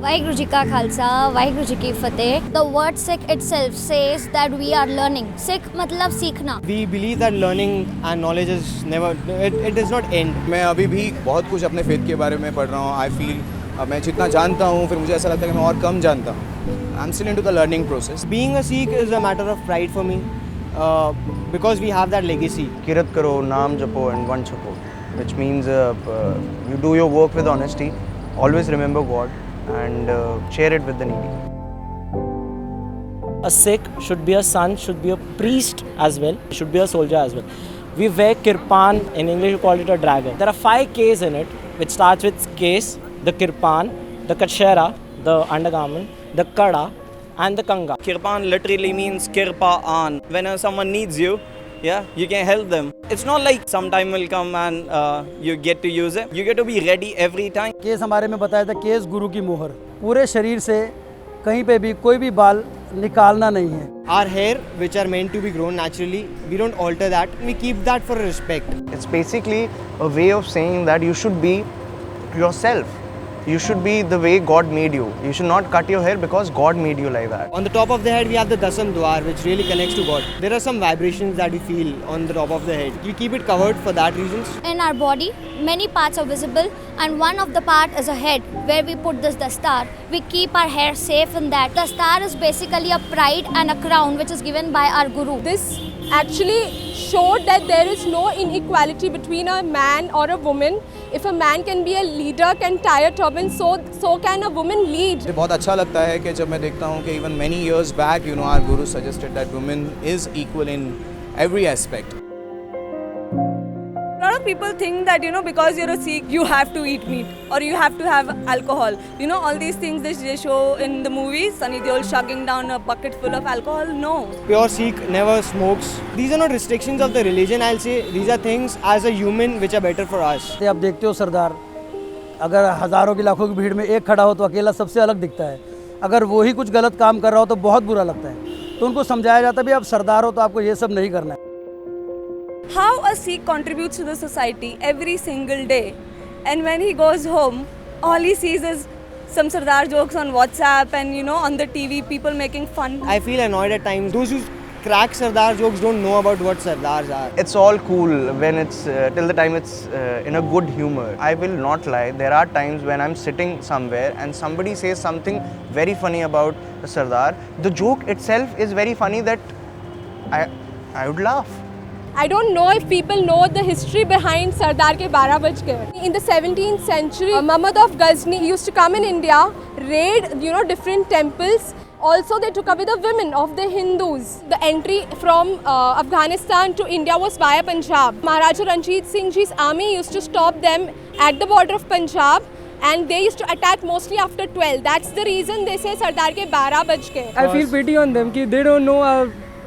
Vaheguru Ji ka Khalsa, Vaheguru Ji ki Fateh. The word Sikh itself says that we are learning. Sikh matlab सीखना. We believe that learning and knowledge is never, it does not end. मैं अभी भी बहुत कुछ अपने faith के बारे में पढ़ रहा हूँ. I feel मैं जितना जानता हूँ फिर मुझे ऐसा लगता है कि मैं और कम जानता हूँ. I'm still into the learning process. Being a Sikh is a matter of pride for me because we have that legacy. किरत करो, नाम जपो and one छपो, which means you do your work with honesty, always remember God and share it with the needy. A Sikh should be a son, should be a priest as well, should be a soldier as well. We wear kirpan, in English we call it a dragon. There are 5 Ks in it, which starts with Ks, the kirpan, the kachera, the undergarment, the kada and the kanga. Kirpan literally means kirpa an. Whenever someone needs you, yeah, you can help them. It's not like some time will come and you get to use it. You get to be ready every time. Case हमारे में बताया था, case गुरु की मोहर. पूरे शरीर से कहीं पे भी कोई भी बाल निकालना नहीं है. Our hair, which are meant to be grown naturally, we don't alter that. We keep that for respect. It's basically a way of saying that you should be yourself. You should be the way God made you. You should not cut your hair because God made you like that. On the top of the head, we have the Dasam Dwar, which really connects to God. There are some vibrations that we feel on the top of the head. We keep it covered for that reasons. In our body, many parts are visible, and one of the part is a head, where we put this dastar. We keep our hair safe in that. Dastar is basically a pride and a crown which is given by our guru. This actually showed that there is no inequality between a man or a woman. If a man can be a leader, can tie a turban, so can a woman lead. मुझे बहुत अच्छा लगता है कि जब मैं देखता हूँ कि even many years back, you know, our guru suggested that women is equal in every aspect. A lot of people think that, you know, because you're a Sikh, you have to eat meat or you have to have alcohol. You know, all these things they show in the movies, Sunny Deol chugging down a bucket full of alcohol. No. Pure Sikh never smokes. These are not restrictions of the religion, I'll say. These are things as a human which are better for us. आप देखते हो सरदार, अगर हज़ारों की लाखों की भीड़ में एक खड़ा हो तो अकेला सबसे अलग दिखता है. अगर वो ही कुछ गलत काम कर रहा हो तो बहुत बुरा लगता है. तो उनको समझाया जाता है भी आप सरदार हो तो आपको ये सब नहीं करना है. How a Sikh contributes to the society every single day, and when he goes home, all he sees is some Sardar jokes on WhatsApp and, you know, on the TV, people making fun. I feel annoyed at times. Those who crack Sardar jokes don't know about what Sardars are. It's all cool when it's till the time it's in a good humor. I will not lie. There are times when I'm sitting somewhere and somebody says something very funny about the Sardar. The joke itself is very funny that I would laugh. I don't know if people know the history behind Sardar ke 12 baj ke. In the 17th century, Muhammad of Ghazni used to come in India, raid, you know, different temples. Also, they took away the women of the Hindus. The entry from Afghanistan to India was via Punjab. Maharaja Ranjit Singh Ji's army used to stop them at the border of Punjab, and they used to attack mostly after 12. That's the reason they say Sardar ke 12 baj ke. I feel pity on them कि they don't know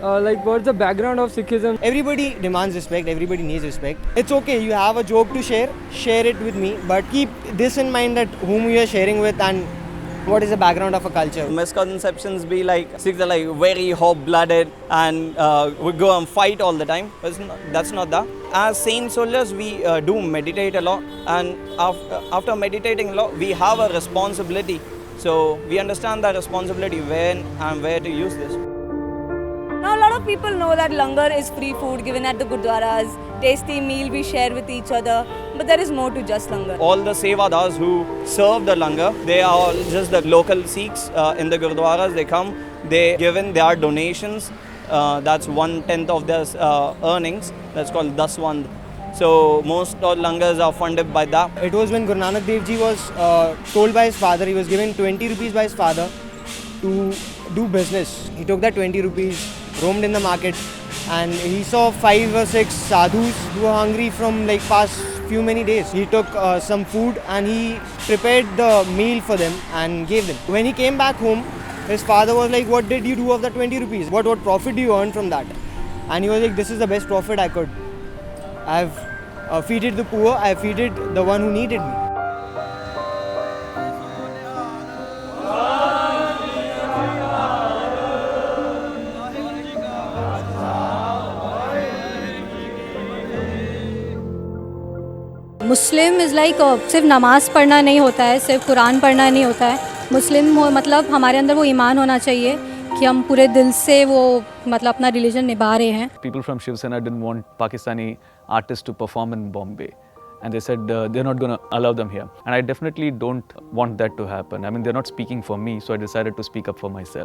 like what's the background of Sikhism. Everybody demands respect, everybody needs respect. It's okay, you have a joke to share it with me, but keep this in mind that whom you are sharing with and what is the background of a culture. Misconceptions be like Sikhs are like very hot-blooded and we go and fight all the time. But that's not that. As saint soldiers, we do meditate a lot, and after meditating a lot, we have a responsibility. So we understand that responsibility when and where to use this. Now, a lot of people know that langar is free food given at the gurdwaras, tasty meal we share with each other, but there is more to just langar. All the sevadars who serve the langar, they are all just the local Sikhs in the gurdwaras. They come, they give in their donations. That's 1/10 of their earnings. That's called daswand. So most of langars are funded by that. It was when Guru Nanak Dev Ji was told by his father, he was given 20 rupees by his father to do business. He took that 20 rupees, roamed in the market, and he saw 5 or 6 sadhus who were hungry from like past few many days. He took some food and he prepared the meal for them and gave them. When he came back home, his father was like, what did you do of the 20 rupees? What profit do you earn from that? And he was like, this is the best profit I could. I've feeded the poor, I've feeded the one who needed me. Muslim is like सिर्फ नमाज़ पढ़ना नहीं होता है, सिर्फ कुरान पढ़ना नहीं होता है. मुस्लिम हो मतलब हमारे अंदर वो ईमान होना चाहिए कि हम पूरे दिल से वो मतलब अपना रिलीजन निभा रहे हैं. People from Shiv Sena didn't want Pakistani artists to perform in Bombay. And they said they're not going to allow them here. And I definitely don't want that to happen. I mean, they're not speaking for me, so I decided to speak up for myself.